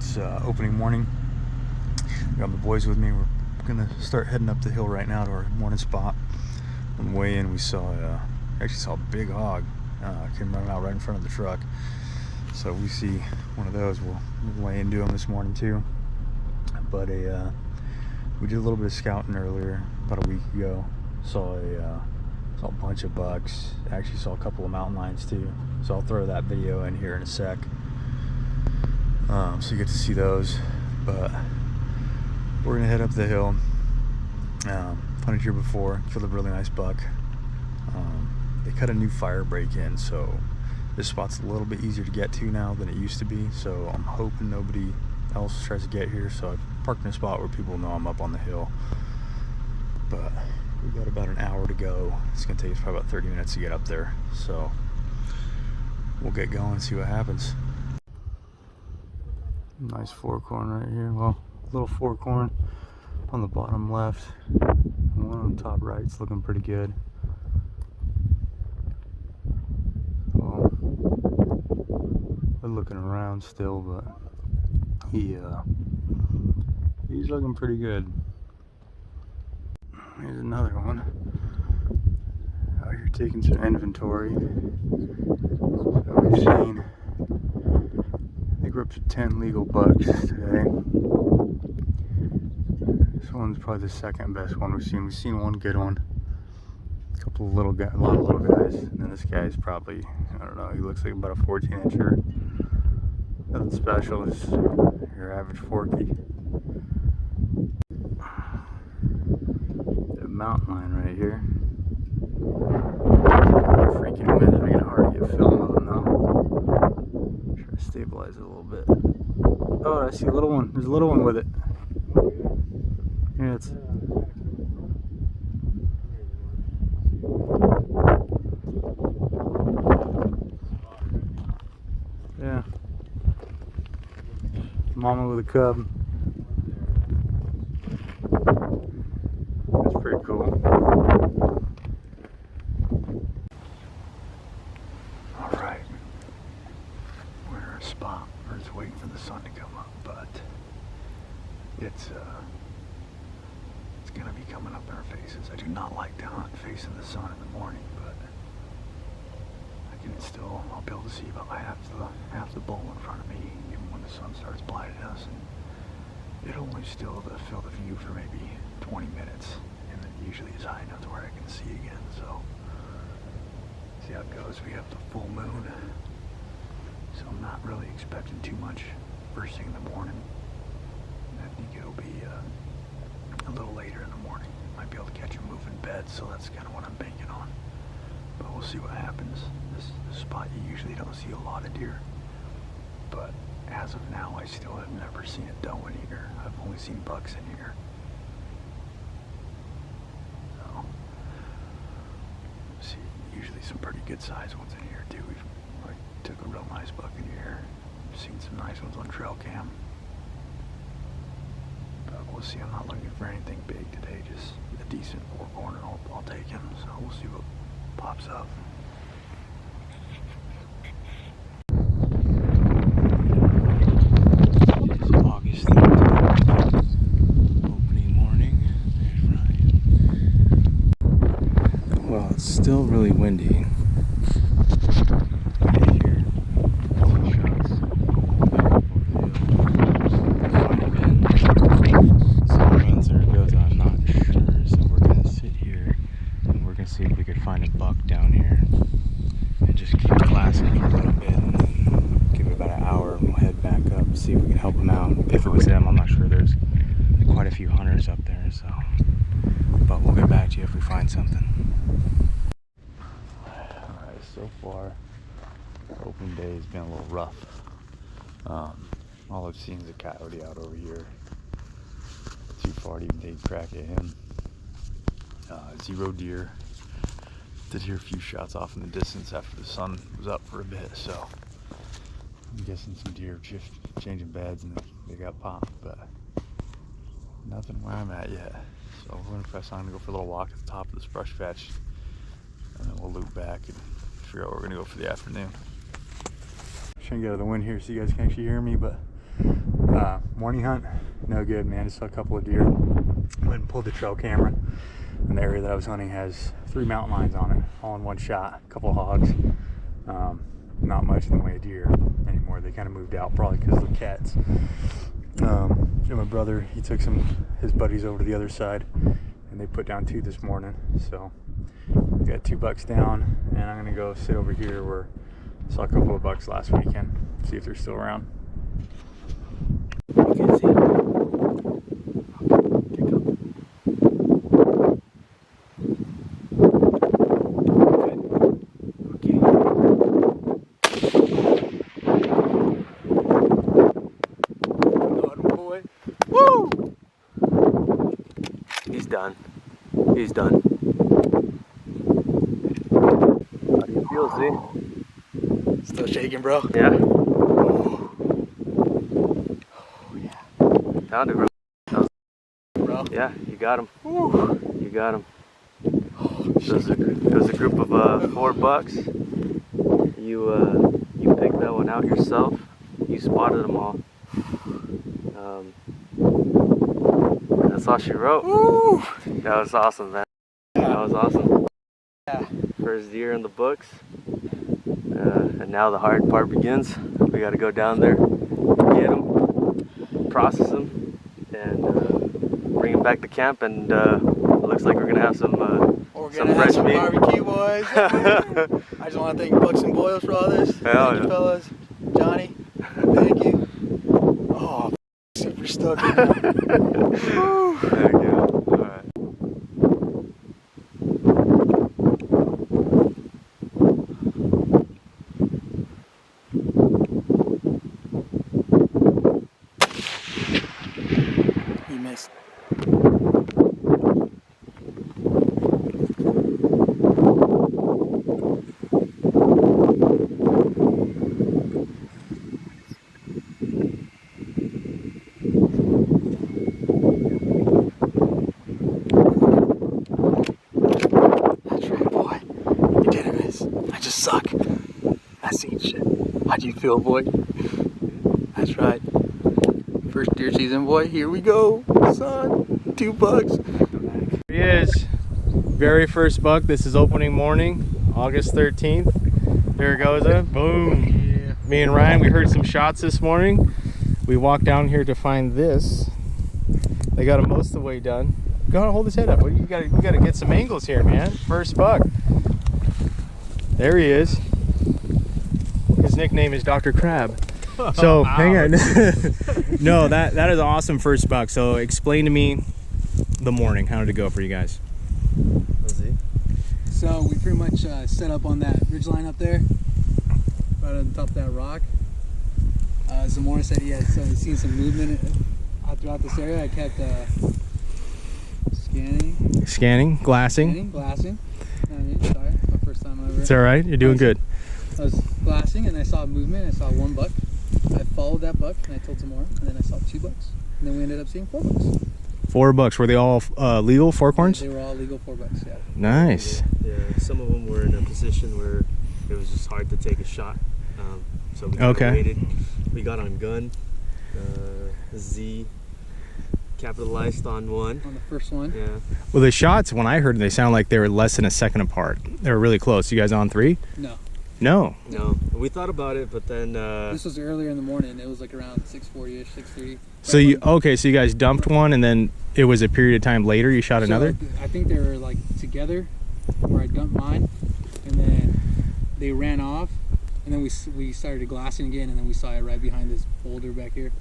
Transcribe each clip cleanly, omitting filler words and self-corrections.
It's opening morning. Got my boys with me. We're gonna start heading up the hill right now to our morning spot. On the way in, we actually saw a big hog. Came running out right in front of the truck. So we see one of those. We'll lay into him this morning too. But we did a little bit of scouting earlier, about a week ago. Saw a bunch of bucks. Actually saw a couple of mountain lions too. So I'll throw that video in here in a sec. So you get to see those. But we're gonna head up the hill. Hunted here before, killed a really nice buck. They cut a new fire break in, so this spot's a little bit easier to get to now than it used to be. So I'm hoping nobody else tries to get here. So I parked in a spot where people know I'm up on the hill. But we've got about an hour to go. It's gonna take us probably about 30 minutes to get up there. So we'll get going and see what happens. Nice forkhorn right here. Well, little forkhorn on the bottom left. One on the top right's looking pretty good. So we're looking around still, but he's looking pretty good. Here's another one. Out here taking some inventory. So we've seen, I think we're up to 10 legal bucks today. This one's probably the second best one we've seen. We've seen one good one. A couple of little guys, a lot of little guys. And then this guy's probably, I don't know, he looks like about a 14-incher. Nothing special, just your average forky. A mountain lion right here. Freaking wind, making it hard to get film of him though. Try to stabilize it a little bit. Oh, I see a little one. There's a little one with it. Yeah, it's. Yeah. Mama with a cub. That's pretty cool. Alright. We're in a spot where it's waiting for the sun to come up, but it's gonna be coming up in our faces. I do not like to hunt facing the sun in the morning, but I'll be able to see about half the bowl in front of me, even when the sun starts blinding us, and it'll only still fill the view for maybe 20 minutes, and then usually it's high enough to where I can see again. So see how it goes. We have the full moon, so I'm not really expecting too much first thing in the morning. I think it'll be a little later in the morning. Might be able to catch a move in bed, so that's kind of what I'm banking on. But we'll see what happens. This spot, you usually don't see a lot of deer, but as of now, I still have never seen a doe in here. I've only seen bucks in here. So, see, usually some pretty good sized ones in here too. I took a real nice buck in here. I've seen some nice ones on trail cam. But we'll see. I'm not looking for anything big today, just a decent forkhorn, and I'll take him. So we'll see what pops up. It's August 13th, opening morning. Well, it's still really windy. See if we could find a buck down here and just keep glassing for a little bit, and then give it about an hour and we'll head back up and see if we can help them out. If it was them, I'm not sure. There's quite a few hunters up there, so, but we'll get back to you if we find something. Alright, so far open day has been a little rough. All I've seen is a coyote out over here. Too far to even take a crack at him. Zero deer. Did hear a few shots off in the distance after the sun was up for a bit, so I'm guessing some deer changing beds and they got popped, but nothing where I'm at yet. So we're gonna press on and go for a little walk at the top of this brush patch, and then we'll loop back and figure out where we're gonna go for the afternoon. Trying to get out of the wind here so you guys can actually hear me, but Morning hunt, no good, man. Just saw a couple of deer. Went and pulled the trail camera, and the area that I was hunting has 3 mountain lions on it, all in one shot. A couple of hogs. Not much in the way of deer anymore. They kind of moved out, probably because of the cats. And my brother, he took his buddies over to the other side, and they put down 2 this morning. So we got 2 bucks down, and I'm gonna go sit over here where I saw a couple of bucks last weekend, see if they're still around. You can see. He's done. How do you feel, Z? Still shaking, bro? Yeah. Oh, yeah. Found it, bro. Yeah, you got him. Woo. You got him. Oh, it was a group of 4 bucks. You picked that one out yourself. You spotted them all. That's all she wrote. Woo. That was awesome, man. Yeah. That was awesome. Yeah. First deer in the books. And now the hard part begins. We got to go down there, get them, process them, and bring them back to camp. And it looks like we're gonna have some fresh meat. Barbecue, boys. I just want to thank Bucks and Boils for all this. Thank you, fellas. Johnny, thank you. Oh, super stoked. Thank you. All right. You missed. Suck. I seen shit. How'd you feel, boy? That's right. First deer season, boy. Here we go, son. 2 bucks. Here he is. Very first buck. This is opening morning, August 13th. There it goes. Boom. Yeah. Me and Ryan, we heard some shots this morning. We walked down here to find this. They got him most of the way done. Go on, hold his head up. We gotta get some angles here, man. First buck. There he is. His nickname is Dr. Crab. So hang on. No, that is an awesome first buck. So explain to me the morning. How did it go for you guys? So we pretty much set up on that ridge line up there, right on top of that rock. Zamora said he had seen some movement throughout this area. I kept Scanning, glassing. Glassing. Sorry, my first time ever. It's all right. You're doing good. I was glassing and I saw movement. I saw 1 buck. I followed that buck and I told Zamora, and then I saw 2 bucks, and then we ended up seeing 4 bucks. 4 bucks. Were they all legal forkhorns? They were all legal 4 bucks. Yeah. Nice. Yeah, some of them were in a position where it was just hard to take a shot. So we waited. We got on gun. Z capitalized on 1. On the first one. Yeah. Well, the shots, when I heard them, they sound like they were less than a second apart. They were really close. You guys on 3? No. No. We thought about it, but then this was earlier in the morning. It was like around 6:40ish, 6:30. So so you guys dumped one, and then it was a period of time later you shot another? I think they were like together, where I dumped mine, and then they ran off, and then we started glassing again, and then we saw it right behind this boulder back here,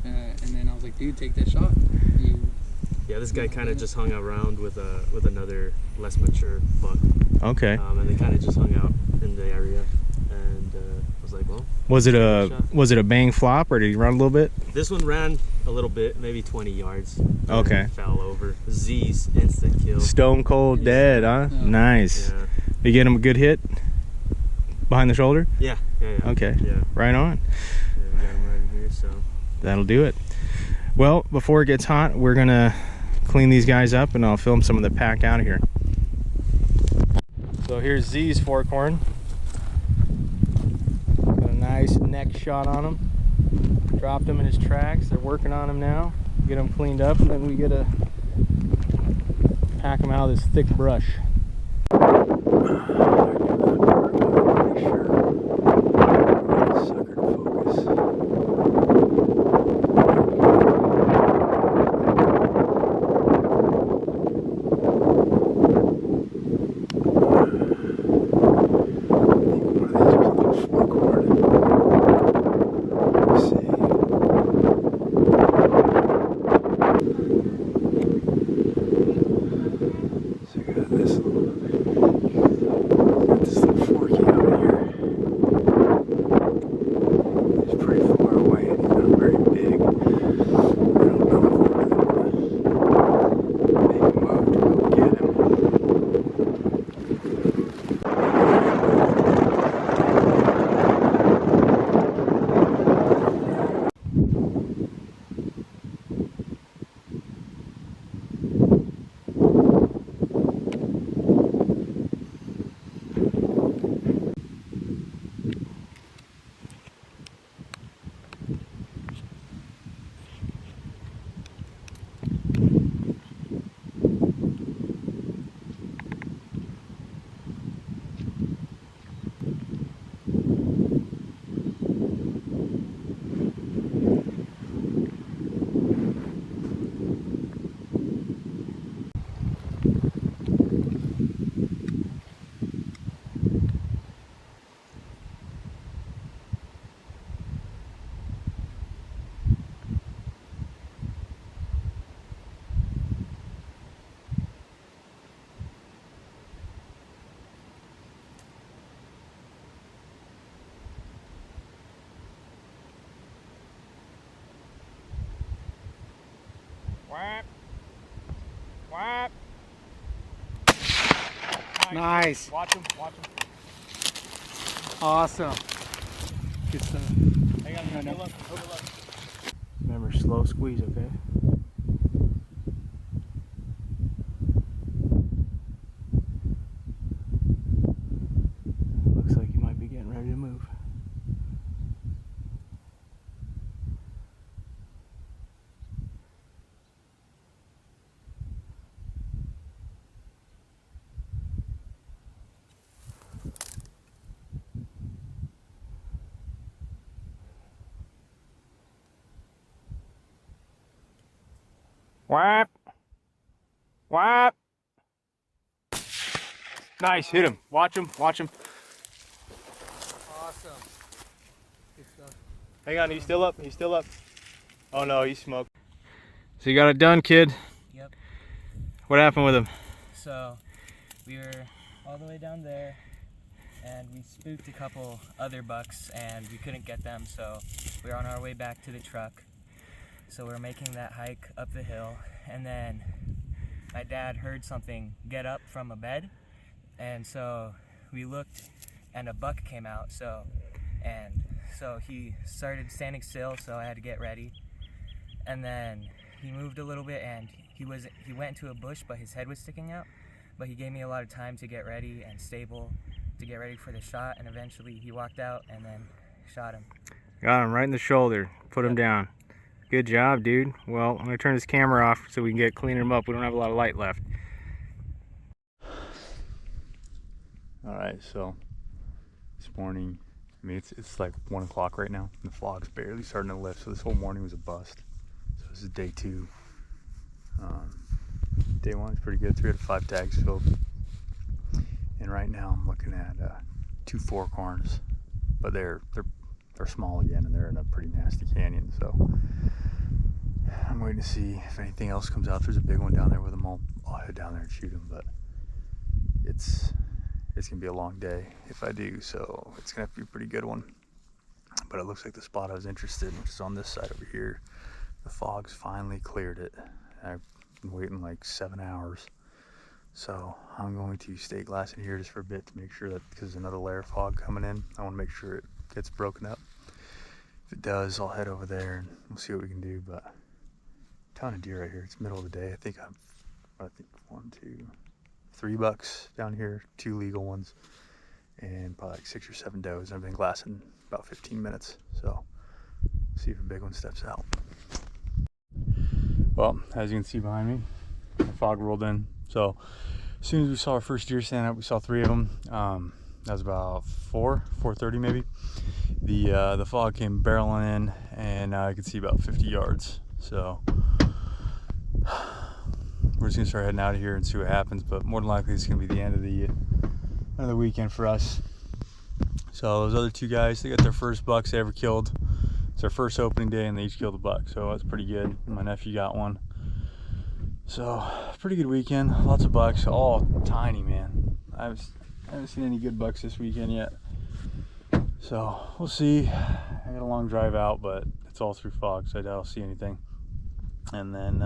and then I was like, dude, take that shot. Yeah, this guy kind of just hung around with another less mature buck. Okay. And they kind of just hung out in the area, and I was like, well. Was it a bang flop, or did he run a little bit? This one ran a little bit, maybe 20 yards. Okay. Fell over. Z's instant kill. Stone cold dead, huh? Yeah. Nice. Yeah. You get him a good hit behind the shoulder? Yeah. Okay. Yeah. Right on. Yeah, we got him right here, so. That'll do it. Well, before it gets hot, we're gonna clean these guys up, and I'll film some of the pack out of here. So here's Z's forkhorn. Got a nice neck shot on him. Dropped him in his tracks. They're working on him now. Get him cleaned up, and then we gotta pack him out of this thick brush. This little forky out here. He's pretty far away and he's not very big. I don't know if we're gonna make a move to go get him. Whap. Whap. Nice. Watch him, watch him. Awesome. Good stuff. Hang on, No, no. look. Remember, slow squeeze, okay? Looks like you might be getting ready to move. Whap! Whap! Nice, hit him. Watch him, watch him. Awesome. Good stuff. Hang on, he's still up, he's still up. Oh no, he's smoked. So you got it done, kid? Yep. What happened with him? So we were all the way down there and we spooked a couple other bucks and we couldn't get them, so we were on our way back to the truck. So we're making that hike up the hill, and then my dad heard something get up from a bed, and so we looked and a buck came out, so he started standing still, so I had to get ready. And then he moved a little bit and he went into a bush, but his head was sticking out, but he gave me a lot of time to get ready and stable to get ready for the shot, and eventually he walked out and then shot him. Got him right in the shoulder. Put him down. Good job, dude. Well, I'm gonna turn this camera off so we can get cleaning him up. We don't have a lot of light left. All right, so this morning, I mean, it's like 1 o'clock right now, and the fog's barely starting to lift, so this whole morning was a bust. So this is day 2. Day 1 is pretty good, 3 out of 5 tags filled. And right now I'm looking at 2 forkhorns, but they're small again, and they're in a pretty nasty canyon, so I'm waiting to see if anything else comes out. There's a big one down there with them. I'll head down there and shoot them, but it's gonna be a long day if I do, so it's gonna have to be a pretty good one. But it looks like the spot I was interested in, which is on this side over here, the fog's finally cleared it. I've been waiting like 7 hours, so I'm going to stay glassing here just for a bit to make sure that, because there's another layer of fog coming in, I want to make sure it gets broken up. If it does, I'll head over there and we'll see what we can do. But a ton of deer right here. It's middle of the day. I think 1, 2, 3 bucks down here, 2 legal ones, and probably like 6 or 7 does. I've been glassing about 15 minutes, so See if a big one steps out. Well, as you can see behind me, the fog rolled in. So as soon as we saw our first deer stand up, we saw 3 of them. That was about 4:30 maybe. The fog came barreling in, and I could see about 50 yards. So we're just gonna start heading out of here and see what happens. But more than likely, it's gonna be the end of the weekend for us. So those other 2 guys, they got their first bucks they ever killed. It's their first opening day, and they each killed a buck. So that's pretty good. My nephew got one. So pretty good weekend. Lots of bucks, all tiny, man. I haven't seen any good bucks this weekend yet. So we'll see. I got a long drive out, but it's all through fog, so I doubt I'll see anything. And then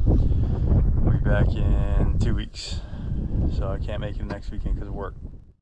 we'll be back in 2 weeks. So I can't make it next weekend because of work.